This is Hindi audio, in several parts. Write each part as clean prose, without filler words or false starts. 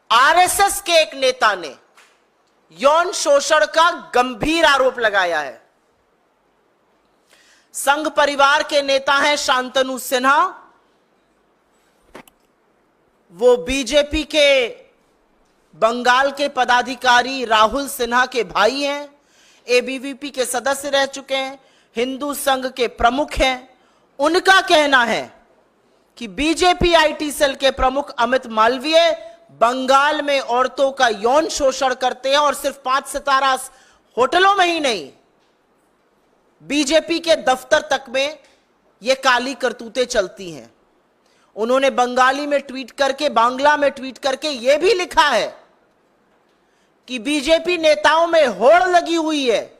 आरएसएस के एक नेता ने यौन शोषण का गंभीर आरोप लगाया है। संघ परिवार के नेता हैं शांतनु सिन्हा, वो बीजेपी के बंगाल के पदाधिकारी राहुल सिन्हा के भाई हैं, एबीवीपी के सदस्य रह चुके हैं, हिंदू संघ के प्रमुख हैं। उनका कहना है कि बीजेपी आईटी सेल के प्रमुख अमित मालवीय बंगाल में औरतों का यौन शोषण करते हैं और सिर्फ 5 सितारा होटलों में ही नहीं, बीजेपी के दफ्तर तक में यह काली करतूतें चलती हैं। उन्होंने बंगाली में ट्वीट करके, बांग्ला में ट्वीट करके यह भी लिखा है कि बीजेपी नेताओं में होड़ लगी हुई है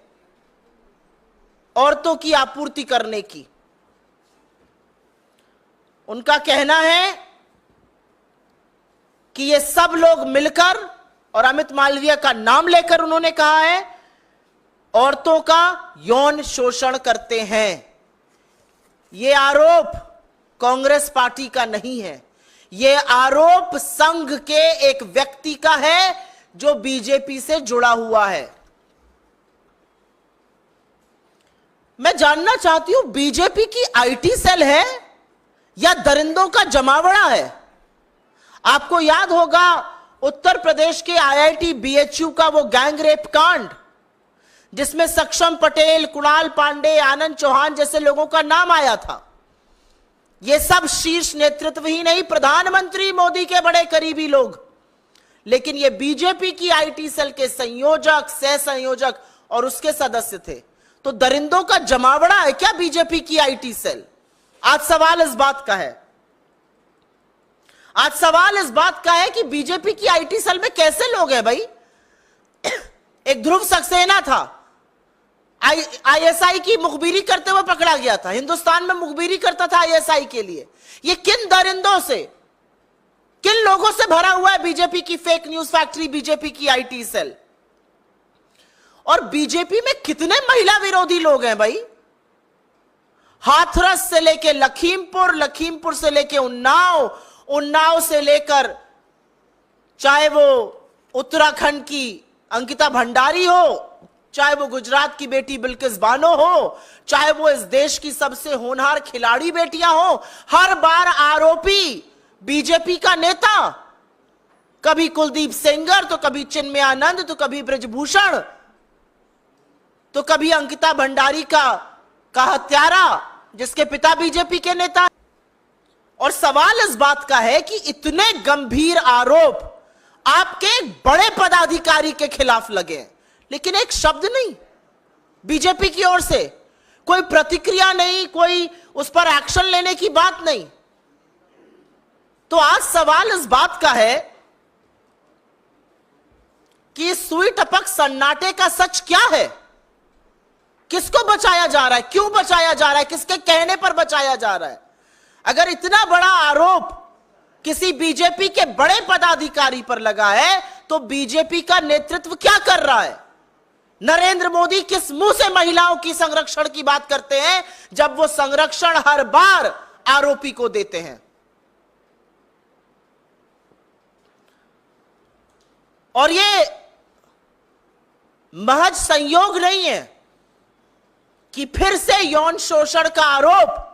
औरतों की आपूर्ति करने की। उनका कहना है कि ये सब लोग मिलकर, और अमित मालवीय का नाम लेकर उन्होंने कहा है, औरतों का यौन शोषण करते हैं। ये आरोप कांग्रेस पार्टी का नहीं है, ये आरोप संघ के एक व्यक्ति का है जो बीजेपी से जुड़ा हुआ है। मैं जानना चाहती हूं, बीजेपी की आईटी सेल है या दरिंदों का जमावड़ा है? आपको याद होगा उत्तर प्रदेश के आईआईटी बीएचयू का वो गैंग रेप कांड, जिसमें सक्षम पटेल, कुणाल पांडे, आनंद चौहान जैसे लोगों का नाम आया था। ये सब शीर्ष नेतृत्व ही नहीं, प्रधानमंत्री मोदी के बड़े करीबी लोग, लेकिन ये बीजेपी की आईटी सेल के संयोजक, सह संयोजक और उसके सदस्य थे। तो दरिंदों का जमावड़ा है क्या बीजेपी की आईटी सेल? आज सवाल इस बात का है, आज सवाल इस बात का है कि बीजेपी की आईटी सेल में कैसे लोग हैं भाई? एक ध्रुव सक्सेना था, आईएसआई की मुखबिरी करते हुए पकड़ा गया था, हिंदुस्तान में मुखबिरी करता था आईएसआई के लिए। ये किन दरिंदों से, किन लोगों से भरा हुआ है बीजेपी की फेक न्यूज फैक्ट्री, बीजेपी की आईटी सेल? और बीजेपी में कितने महिला विरोधी लोग हैं भाई? हाथरस से लेके लखीमपुर, लखीमपुर से लेके उन्नाव, उन्नाव से लेकर चाहे वो उत्तराखंड की अंकिता भंडारी हो, चाहे वो गुजरात की बेटी बिल्किस बानो हो, चाहे वो इस देश की सबसे होनहार खिलाड़ी बेटियां हो, हर बार आरोपी बीजेपी का नेता, कभी कुलदीप सेंगर, तो कभी चिन्मय आनंद, तो कभी ब्रजभूषण, तो कभी अंकिता भंडारी का हत्यारा जिसके पिता बीजेपी के नेता। और सवाल इस बात का है कि इतने गंभीर आरोप आपके एक बड़े पदाधिकारी के खिलाफ लगे, लेकिन एक शब्द नहीं बीजेपी की ओर से, कोई प्रतिक्रिया नहीं, कोई उस पर एक्शन लेने की बात नहीं। तो आज सवाल इस बात का है कि सुई टपक सन्नाटे का सच क्या है? किसको बचाया जा रहा है? क्यों बचाया जा रहा है? किसके कहने पर बचाया जा रहा है? अगर इतना बड़ा आरोप किसी बीजेपी के बड़े पदाधिकारी पर लगा है, तो बीजेपी का नेतृत्व क्या कर रहा है? नरेंद्र मोदी किस मुंह से महिलाओं की संरक्षण की बात करते हैं, जब वो संरक्षण हर बार आरोपी को देते हैं? और ये महज संयोग नहीं है कि फिर से यौन शोषण का आरोप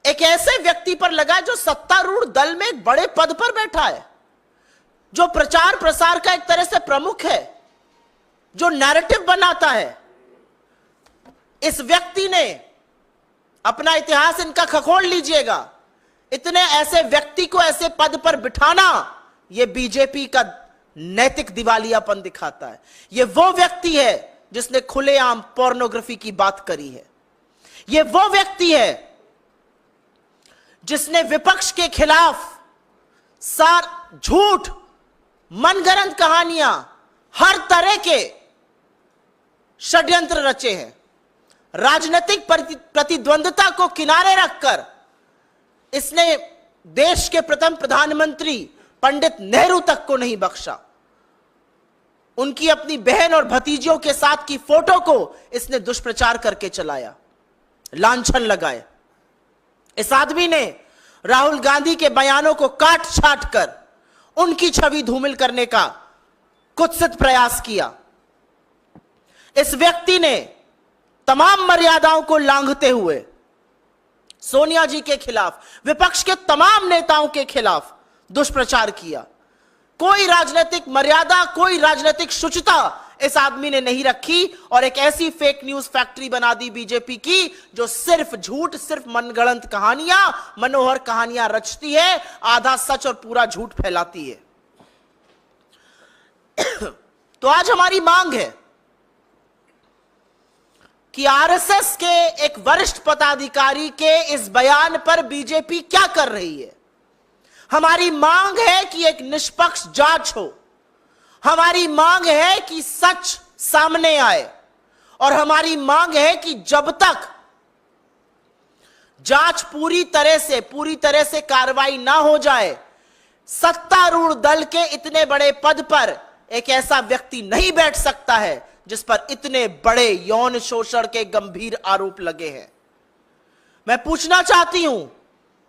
एक ऐसे व्यक्ति पर लगा जो सत्तारूढ़ दल में एक बड़े पद पर बैठा है, जो प्रचार प्रसार का एक तरह से प्रमुख है, जो नैरेटिव बनाता है। इस व्यक्ति ने अपना इतिहास इनका खखोल लीजिएगा, इतने ऐसे व्यक्ति को ऐसे पद पर बिठाना, यह बीजेपी का नैतिक दिवालियापन दिखाता है। यह वो व्यक्ति है जिसने खुलेआम पोर्नोग्राफी की बात करी है। यह वो व्यक्ति है जिसने विपक्ष के खिलाफ झूठ, मनगढ़ंत कहानियां, हर तरह के षड्यंत्र रचे हैं। राजनीतिक प्रतिद्वंद्विता को किनारे रखकर इसने देश के प्रथम प्रधानमंत्री पंडित नेहरू तक को नहीं बख्शा। उनकी अपनी बहन और भतीजियों के साथ की फोटो को इसने दुष्प्रचार करके चलाया, लांछन लगाए। इस आदमी ने राहुल गांधी के बयानों को काट छाट कर उनकी छवि धूमिल करने का कुत्सित प्रयास किया। इस व्यक्ति ने तमाम मर्यादाओं को लांघते हुए सोनिया जी के खिलाफ, विपक्ष के तमाम नेताओं के खिलाफ दुष्प्रचार किया। कोई राजनीतिक मर्यादा, कोई राजनीतिक शुचिता इस आदमी ने नहीं रखी और एक ऐसी फेक न्यूज फैक्ट्री बना दी बीजेपी की, जो सिर्फ झूठ, सिर्फ मनगढ़ंत कहानियां, मनोहर कहानियां रचती है, आधा सच और पूरा झूठ फैलाती है। तो आज हमारी मांग है कि आरएसएस के एक वरिष्ठ पदाधिकारी के इस बयान पर बीजेपी क्या कर रही है। हमारी मांग है कि एक निष्पक्ष जांच हो। हमारी मांग है कि सच सामने आए और हमारी मांग है कि जब तक जांच पूरी तरह से कार्रवाई ना हो जाए, सत्तारूढ़ दल के इतने बड़े पद पर एक ऐसा व्यक्ति नहीं बैठ सकता है जिस पर इतने बड़े यौन शोषण के गंभीर आरोप लगे हैं। मैं पूछना चाहती हूं,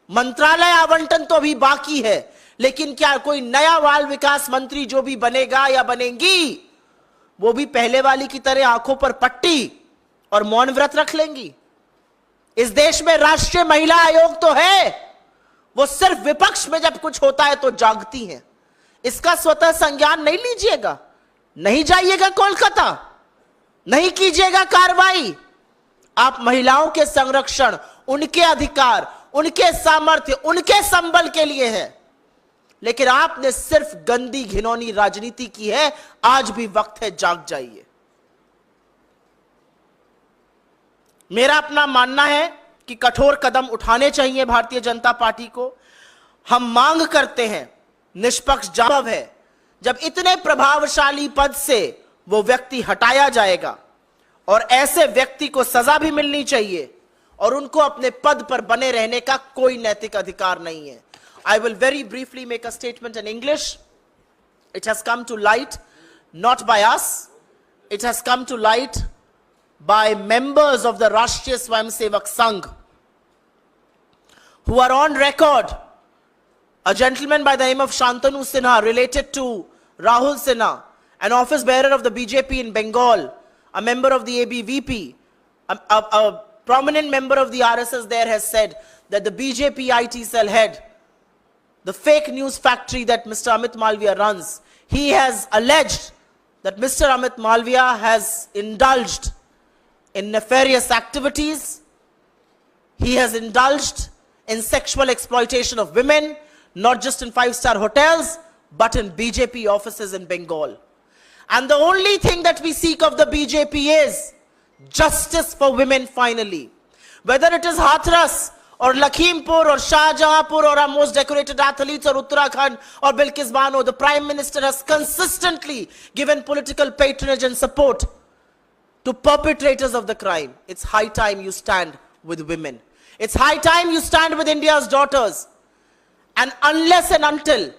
मंत्रालय आवंटन तो अभी बाकी है, लेकिन क्या कोई नया बाल विकास मंत्री जो भी बनेगा या बनेंगी, वो भी पहले वाली की तरह आंखों पर पट्टी और मौन व्रत रख लेंगी? इस देश में राष्ट्रीय महिला आयोग तो है, वो सिर्फ विपक्ष में जब कुछ होता है तो जागती हैं। इसका स्वतः संज्ञान नहीं लीजिएगा, नहीं जाइएगा कोलकाता, नहीं कीजिएगा कार्रवाई। आप महिलाओं के संरक्षण, उनके अधिकार, उनके सामर्थ्य, उनके संबल के लिए है, लेकिन आपने सिर्फ गंदी घिनौनी राजनीति की है। आज भी वक्त है, जाग जाइए। मेरा अपना मानना है कि कठोर कदम उठाने चाहिए भारतीय जनता पार्टी को। हम मांग करते हैं निष्पक्ष जांच है, जब इतने प्रभावशाली पद से वो व्यक्ति हटाया जाएगा और ऐसे व्यक्ति को सजा भी मिलनी चाहिए और उनको अपने पद पर बने रहने का कोई नैतिक अधिकार नहीं है। I will very briefly make a statement in English. It has come to light not by us, it has come to light by members of the Rashtriya Swayamsevak Sangh who are on record. A gentleman by the name of Shantanu Sinha, related to Rahul Sinha, an office bearer of the BJP in Bengal, a member of the ABVP, a prominent member of the RSS there, has said that the BJP IT cell head, the fake news factory that Mr. Amit Malviya runs, he has alleged that Mr. Amit Malviya has indulged in nefarious activities. He has indulged in sexual exploitation of women, not just in five-star hotels, but in BJP offices in Bengal. And the only thing that we seek of the BJP is justice for women finally. Whether it is Hathras or Lakhimpur or Shahjahanpur or our most decorated athletes or Uttarakhand or Bilkis Bano, the Prime Minister has consistently given political patronage and support to perpetrators of the crime. It's high time you stand with women. It's high time you stand with India's daughters. And unless and until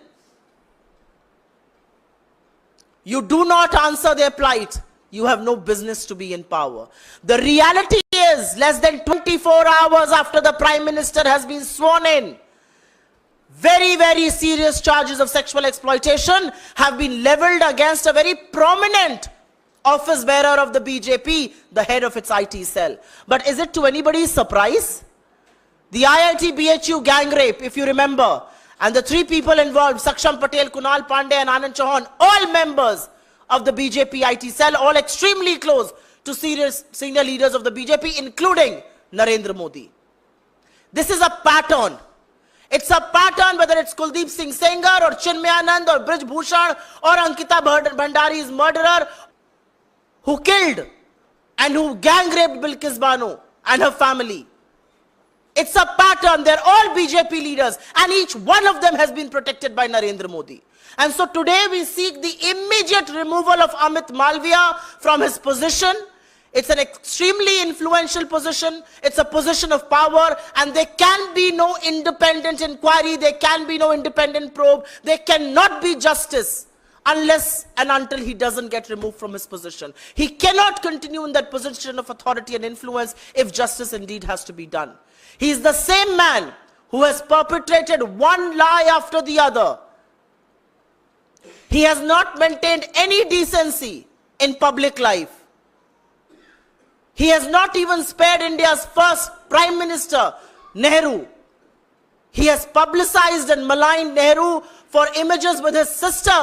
you do not answer their plight, you have no business to be in power. The reality is, less than 24 hours after the Prime Minister has been sworn in, very, very serious charges of sexual exploitation have been leveled against a very prominent office bearer of the BJP, the head of its IT cell. But is it to anybody's surprise? The IIT BHU gang rape, if you remember, and the three people involved, Saksham Patel, Kunal Pandey and Anand Chauhan, all members of the BJP IT cell, all extremely close to senior leaders of the BJP, including Narendra Modi. This is a pattern. It's a pattern, whether it's Kuldeep Singh Sengar or Chinmayanand or Brij Bhushan or Ankita Bhandari's murderer who killed and who gang raped Bilkis Bano and her family. It's a pattern. They're all BJP leaders and each one of them has been protected by Narendra Modi. And so today we seek the immediate removal of Amit Malviya from his position. It's an extremely influential position. It's a position of power, and there can be no independent inquiry. There can be no independent probe. There cannot be justice unless and until he doesn't get removed from his position. He cannot continue in that position of authority and influence if justice indeed has to be done. He is the same man who has perpetrated one lie after the other He has not maintained any decency in public life. He has not even spared India's first Prime Minister, Nehru. He has publicized and maligned Nehru for images with his sister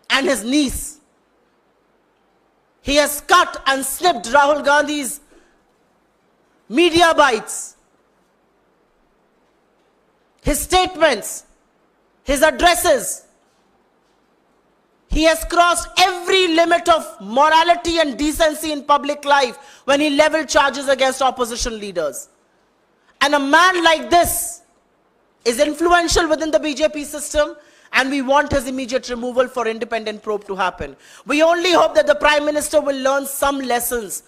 and his niece. He has cut and snipped Rahul Gandhi's media bites, his statements, his addresses. He has crossed every limit of morality and decency in public life when he leveled charges against opposition leaders. And a man like this is influential within the BJP system, and we want his immediate removal for independent probe to happen. We only hope that the Prime Minister will learn some lessons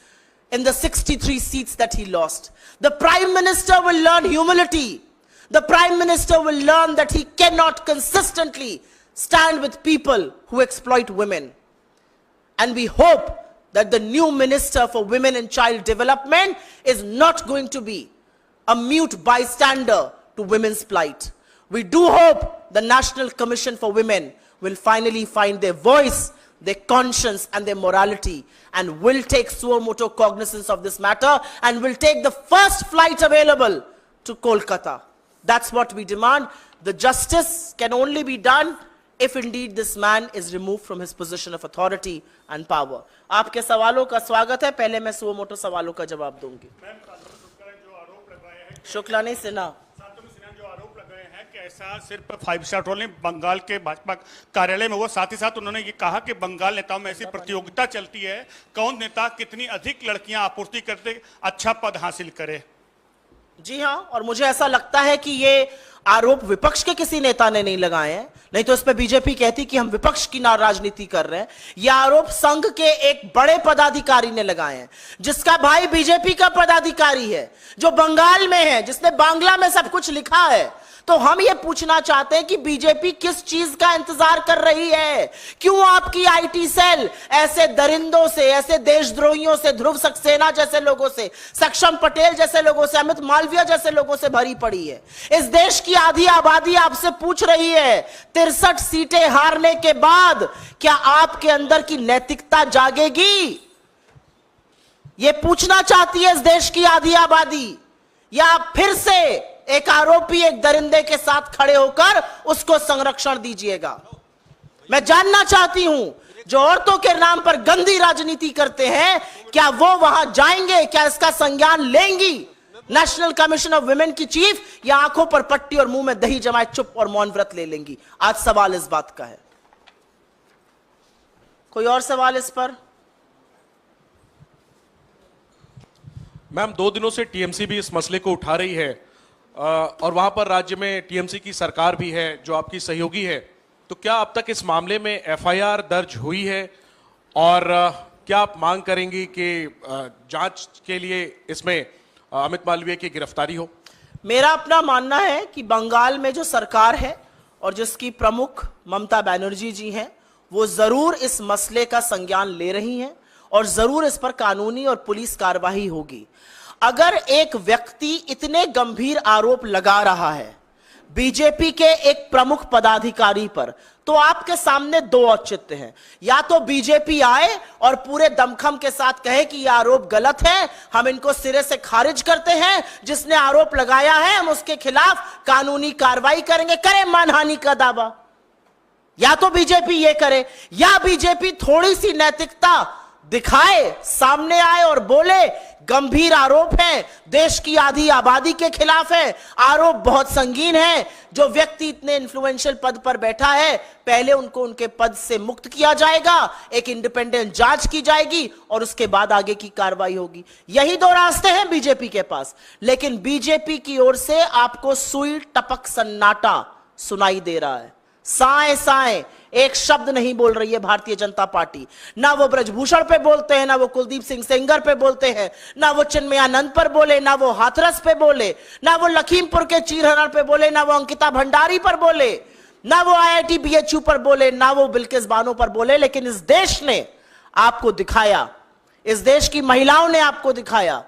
in the 63 seats that he lost. The Prime Minister will learn humility. The Prime Minister will learn that he cannot consistently stand with people who exploit women. And we hope that the new Minister for Women and Child Development is not going to be a mute bystander to women's plight. We do hope the National Commission for Women will finally find their voice, their conscience and their morality, and will take suo motu cognizance of this matter and will take the first flight available to Kolkata. That's what we demand. The justice can only be done if indeed this man is removed from his position of authority and power. आपके सवालों का स्वागत है. पहले मैं सुओ मोटो सवालों का जवाब दूंगी. शुक्ला नहीं सिन्हा जो आरोप लगाए हैं कि ऐसा सिर्फ 5 स्टार होटल नहीं, बंगाल के भाजपा कार्यालय में वो साथ ही साथ उन्होंने ये कहा कि बंगाल नेताओं में ऐसी प्रतियोगिता चलती है, कौन नेता कितनी अधिक लड़कियां आपूर्ति करते अच्छा पद हासिल करे. जी हां, और मुझे ऐसा लगता है कि ये आरोप विपक्ष के किसी नेता ने नहीं लगाए हैं, नहीं तो इस पे बीजेपी कहती कि हम विपक्ष की राजनीति कर रहे हैं. यह आरोप संघ के एक बड़े पदाधिकारी ने लगाए हैं, जिसका भाई बीजेपी का पदाधिकारी है, जो बंगाल में है, जिसने बांग्ला में सब कुछ लिखा है. तो हम ये पूछना चाहते हैं कि बीजेपी किस चीज का इंतजार कर रही है? क्यों आपकी आईटी सेल ऐसे दरिंदों से, ऐसे देशद्रोहियों से, ध्रुव सक्सेना जैसे लोगों से, सक्षम पटेल जैसे लोगों से, अमित मालवीय जैसे लोगों से भरी पड़ी है? इस देश की आधी आबादी आपसे पूछ रही है, 63 सीटें हारने के बाद क्या आपके अंदर की नैतिकता जागेगी? ये पूछना चाहती है इस देश की आधी आबादी, या फिर से एक आरोपी एक दरिंदे के साथ खड़े होकर उसको संरक्षण दीजिएगा? मैं जानना चाहती हूं जो औरतों के नाम पर गंदी राजनीति करते हैं, क्या वो वहां जाएंगे? क्या इसका संज्ञान लेंगी नेशनल कमीशन ऑफ वुमेन की चीफ, या आंखों पर पट्टी और मुंह में दही जमाए चुप और मौन व्रत ले लेंगी? आज सवाल इस बात का है. कोई और सवाल इस पर? मैम, 2 दिनों से टीएमसी भी इस मसले को उठा रही है और वहां पर राज्य में टीएमसी की सरकार भी है जो आपकी सहयोगी है. तो क्या अब तक इस मामले में एफआईआर दर्ज हुई है, और क्या आप मांग करेंगी कि जांच के लिए इसमें अमित मालवीय की गिरफ्तारी हो? मेरा अपना मानना है कि बंगाल में जो सरकार है और जिसकी प्रमुख ममता बनर्जी जी हैं, वो जरूर इस मसले का संज्ञान ले रही हैं और जरूर इस पर कानूनी और पुलिस कार्रवाई होगी. अगर एक व्यक्ति इतने गंभीर आरोप लगा रहा है बीजेपी के एक प्रमुख पदाधिकारी पर, तो आपके सामने 2 औचित्य हैं. या तो बीजेपी आए और पूरे दमखम के साथ कहे कि यह आरोप गलत है, हम इनको सिरे से खारिज करते हैं, जिसने आरोप लगाया है हम उसके खिलाफ कानूनी कार्रवाई करेंगे, करें मानहानि का दावा. या तो बीजेपी ये करे, या बीजेपी थोड़ी सी नैतिकता दिखाए, सामने आए और बोले गंभीर आरोप है, देश की आधी आबादी के खिलाफ है, आरोप बहुत संगीन है, जो व्यक्ति इतने इन्फ्लुएंशियल पद पर बैठा है पहले उनको उनके पद से मुक्त किया जाएगा, एक इंडिपेंडेंट जांच की जाएगी और उसके बाद आगे की कार्रवाई होगी. यही 2 रास्ते हैं बीजेपी के पास. लेकिन बीजेपी की ओर से आपको सुई टपक सन्नाटा सुनाई दे रहा है. साए साए एक शब्द नहीं बोल रही है भारतीय जनता पार्टी. ना वो ब्रजभूषण पे बोलते हैं, ना वो कुलदीप सिंह सेंगर पे बोलते हैं, ना वो चिन्मयानंद पर बोले, ना वो हाथरस पे बोले, ना वो लखीमपुर के चीरहरण पे बोले, ना वो अंकिता भंडारी पर बोले, ना वो आईआईटी बीएचयू पर बोले, ना वो बिल्किस बानो पर बोले. लेकिन इस देश ने आपको दिखाया, इस देश की महिलाओं ने आपको दिखाया,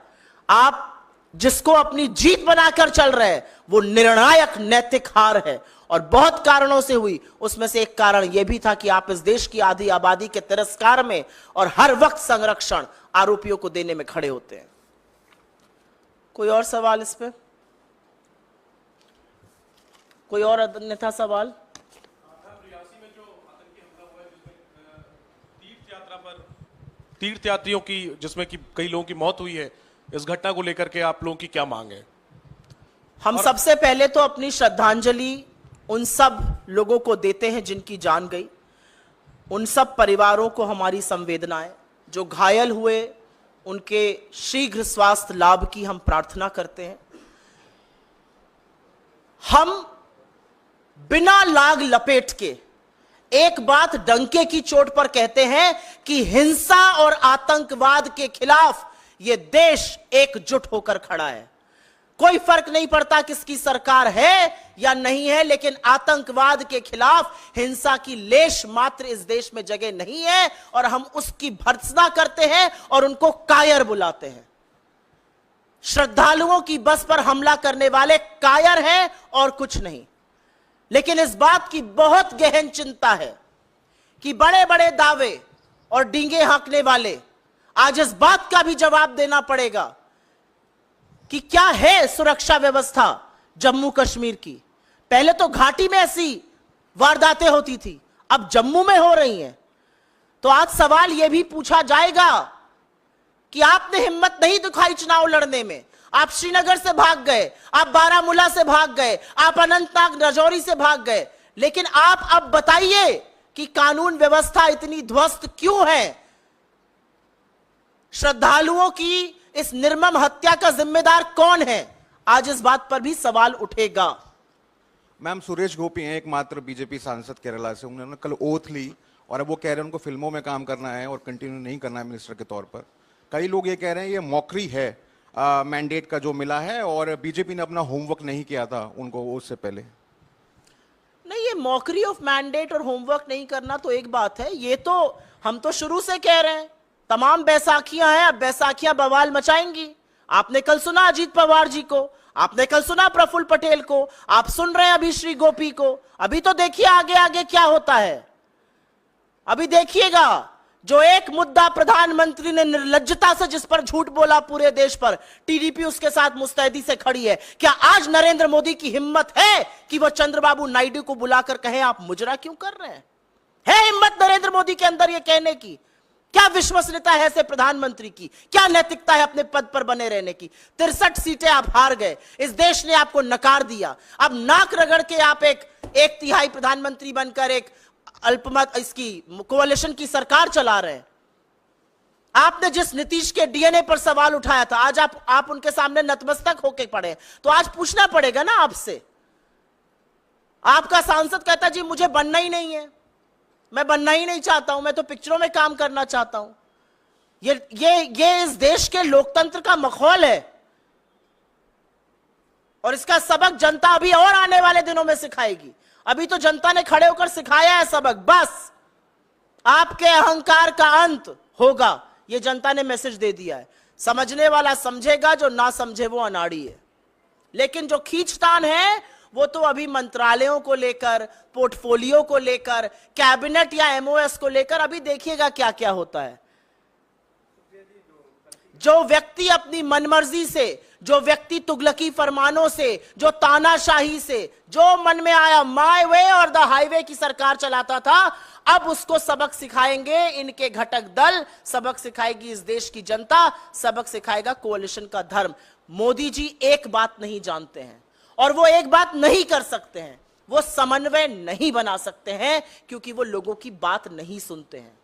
आप जिसको अपनी जीत बनाकर चल रहे हैं वो निर्णायक नैतिक हार है. और बहुत कारणों से हुई। उसमें से एक कारण यह भी था कि आप इस देश की आधी आबादी के तिरस्कार में और हर वक्त संरक्षण आरोपियों को देने में खड़े होते हैं। कोई और सवाल इस पे? कोई और अन्यथा सवाल? तीर्थयात्रियों की, जिसमें कि कई लोगों की मौत हुई है, इस घटना को लेकर के आप लोगों की क्या मांग है? हम सबसे पहले तो अपनी श्रद्धांजलि उन सब लोगों को देते हैं जिनकी जान गई, उन सब परिवारों को हमारी संवेदनाएं, जो घायल हुए उनके शीघ्र स्वास्थ्य लाभ की हम प्रार्थना करते हैं। हम बिना लाग लपेट के एक बात डंके की चोट पर कहते हैं कि हिंसा और आतंकवाद के खिलाफ यह देश एकजुट होकर खड़ा है। कोई फर्क नहीं पड़ता किसकी सरकार है या नहीं है, लेकिन आतंकवाद के खिलाफ हिंसा की लेश मात्र इस देश में जगह नहीं है और हम उसकी भर्त्सना करते हैं और उनको कायर बुलाते हैं। श्रद्धालुओं की बस पर हमला करने वाले कायर हैं और कुछ नहीं। लेकिन इस बात की बहुत गहन चिंता है कि बड़े बड़े दावे और डींगे हाँकने वाले आज इस बात का भी जवाब देना पड़ेगा कि क्या है सुरक्षा व्यवस्था जम्मू कश्मीर की। पहले तो घाटी में ऐसी वारदातें होती थी, अब जम्मू में हो रही हैं। तो आज सवाल यह भी पूछा जाएगा कि आपने हिम्मत नहीं दिखाई चुनाव लड़ने में, आप श्रीनगर से भाग गए, आप बारामूला से भाग गए, आप अनंतनाग राजौरी से भाग गए, लेकिन आप अब बताइए कि कानून व्यवस्था इतनी ध्वस्त क्यों है? श्रद्धालुओं की इस निर्मम हत्या का जिम्मेदार कौन है? आज इस बात पर भी सवाल उठेगा। मैम, सुरेश गोपी हैं एकमात्र बीजेपी सांसद केरला से। उन्होंने कल ओथ ली और अब वो कह रहे हैं उनको फिल्मों में काम करना है और कंटिन्यू नहीं करना है मिनिस्टर के तौर पर। कई लोग ये कह रहे हैं ये मौकरी है मैंडेट का जो मिला है और बीजेपी ने अपना होमवर्क नहीं किया था उनको उससे पहले। नहीं, ये मॉकरी ऑफ मैंडेट और होमवर्क नहीं करना तो एक बात है, ये तो हम तो शुरू से कह रहे हैं तमाम बैसाखियां हैं, अब बैसाखियां बवाल मचाएंगी। आपने कल सुना अजीत पवार जी को, आपने कल सुना प्रफुल्ल पटेल को, आप सुन रहे हैं अभी श्री गोपी को। अभी तो देखिए आगे आगे क्या होता है। अभी देखिएगा जो एक मुद्दा प्रधानमंत्री ने निर्लज्जता से जिस पर झूठ बोला पूरे देश पर, टीडीपी उसके साथ मुस्तैदी से खड़ी है। क्या आज नरेंद्र मोदी की हिम्मत है कि वह चंद्रबाबू नायडू को बुलाकर कहें आप मुजरा क्यों कर रहे हैं? है हिम्मत नरेंद्र मोदी के अंदर यह कहने की? क्या विश्वसनीयता है ऐसे प्रधानमंत्री की? क्या नैतिकता है अपने पद पर बने रहने की? 63 सीटें आप हार गए, इस देश ने आपको नकार दिया। अब नाक रगड़ के आप एक तिहाई प्रधानमंत्री बनकर एक अल्पमत इसकी कोalition की सरकार चला रहे हैं। आपने जिस नीतीश के डीएनए पर सवाल उठाया था, आज आप उनके सामने नतमस्तक होके पड़े। तो आज पूछना पड़ेगा ना आपसे। आपका सांसद कहता जी मुझे बनना ही नहीं है, मैं बनना ही नहीं चाहता हूं, मैं तो पिक्चरों में काम करना चाहता हूं। ये इस देश के लोकतंत्र का मखौल है और इसका सबक जनता अभी और आने वाले दिनों में सिखाएगी। अभी तो जनता ने खड़े होकर सिखाया है सबक। बस आपके अहंकार का अंत होगा, ये जनता ने मैसेज दे दिया है। समझने वाला समझेगा, जो ना समझे वो अनाड़ी है। लेकिन जो खींचतान है वो तो अभी मंत्रालयों को लेकर, पोर्टफोलियो को लेकर, कैबिनेट या एमओएस को लेकर अभी देखिएगा क्या क्या होता है। जो व्यक्ति अपनी मनमर्जी से, जो व्यक्ति तुगलकी फरमानों से, जो तानाशाही से, जो मन में आया माय वे और द हाईवे की सरकार चलाता था, अब उसको सबक सिखाएंगे इनके घटक दल, सबक सिखाएगी इस देश की जनता, सबक सिखाएगा कोalition का धर्म। मोदी जी एक बात नहीं जानते हैं और वो एक बात नहीं कर सकते हैं, वो समन्वय नहीं बना सकते हैं क्योंकि वो लोगों की बात नहीं सुनते हैं।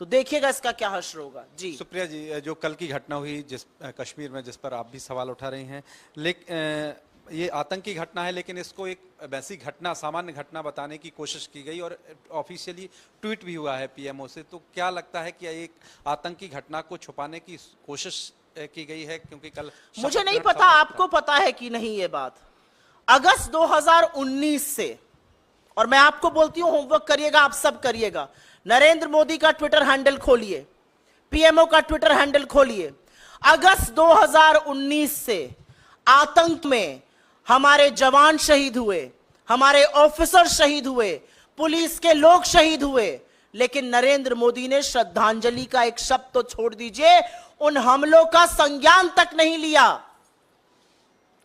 तो देखिएगा इसका क्या हश्र होगा। जी सुप्रिया जी, जो कल की घटना हुई जिस कश्मीर में, जिस पर आप भी सवाल उठा रही हैं, लेकिन ये आतंकी घटना है, लेकिन इसको एक वैसी घटना, सामान्य घटना बताने की कोशिश की गई और ऑफिशियली ट्वीट भी हुआ है पीएमओ से। तो क्या लगता है कि एक आतंकी घटना को छुपाने की कोशिश की गई है? क्योंकि कल मुझे नहीं पता, आपको पता है कि नहीं ये बात। अगस्त 2019 से, और मैं आपको बोलती हूं होमवर्क करिएगा, आप सब करिएगा, नरेंद्र मोदी का ट्विटर हैंडल खोलिए, पीएमओ का ट्विटर हैंडल खोलिए। अगस्त 2019 से आतंक में हमारे जवान शहीद हुए, हमारे ऑफिसर शहीद हुए, पुलिस के लोग शहीद हुए, लेकिन नरेंद्र मोदी ने श्रद्धांजलि का एक शब्द तो छोड़ दीजिए, उन हमलों का संज्ञान तक नहीं लिया।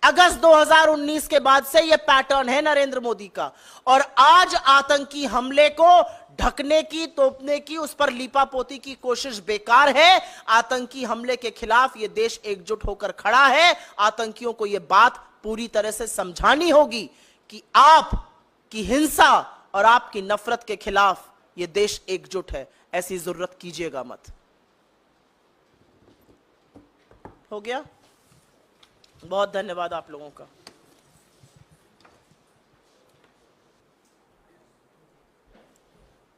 अगस्त 2019 के बाद से यह पैटर्न है नरेंद्र मोदी का, और आज आतंकी हमले को ढकने की, तोपने की, उस पर लीपापोती की कोशिश बेकार है। आतंकी हमले के खिलाफ यह देश एकजुट होकर खड़ा है। आतंकियों को यह बात पूरी तरह से समझानी होगी कि आपकी हिंसा और आपकी नफरत के खिलाफ यह देश एकजुट है। ऐसी जरूरत कीजिएगा मत। हो गया? बहुत धन्यवाद आप लोगों का।